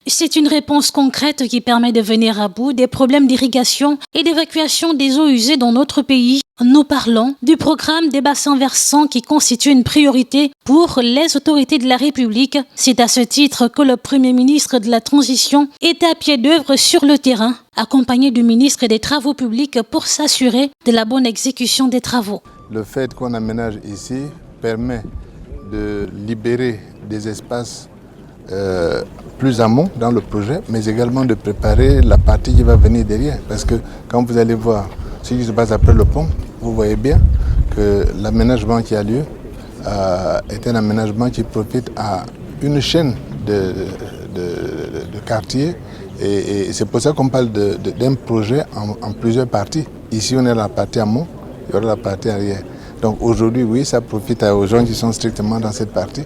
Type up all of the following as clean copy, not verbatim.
C'est une réponse concrète qui permet de venir à bout des problèmes d'irrigation et d'évacuation des eaux usées dans notre pays. Nous parlons du programme des bassins versants qui constitue une priorité pour les autorités de la République. C'est à ce titre que le Premier ministre de la Transition est à pied d'œuvre sur le terrain, accompagné du ministre des Travaux publics pour s'assurer de la bonne exécution des travaux. Le fait qu'on aménage ici permet de libérer des espaces plus amont dans le projet, mais également de préparer la partie qui va venir derrière. Parce que quand vous allez voir ce qui se passe après le pont, vous voyez bien que l'aménagement qui a lieu est un aménagement qui profite à une chaîne de quartiers. Et c'est pour ça qu'on parle d'un projet en plusieurs parties. Ici, on est la partie amont, il y aura la partie arrière. Donc aujourd'hui, oui, ça profite aux gens qui sont strictement dans cette partie,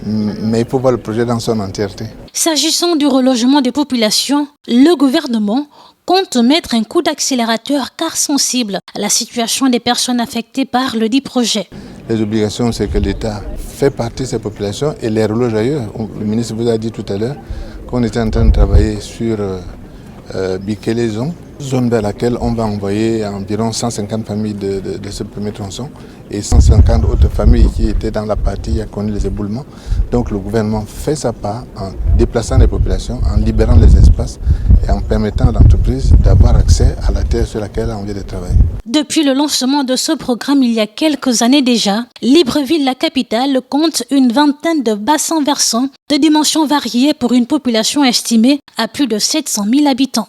mais il faut voir le projet dans son entièreté. S'agissant du relogement des populations, le gouvernement compte mettre un coup d'accélérateur car sensible à la situation des personnes affectées par le dit projet. Les obligations, c'est que l'État fait partie de ces populations et les reloge ailleurs. Le ministre vous a dit tout à l'heure qu'on était en train de travailler sur Bikele zone vers laquelle on va envoyer environ 150 familles de ce premier tronçon et 150 autres familles qui étaient dans la partie qui a connu les éboulements. Donc le gouvernement fait sa part en déplaçant les populations, en libérant les espaces et en permettant à l'entreprise d'avoir accès à la terre sur laquelle elle a envie de travailler. Depuis le lancement de ce programme il y a quelques années déjà, Libreville, la capitale, compte une vingtaine de bassins versants de dimensions variées pour une population estimée à plus de 700 000 habitants.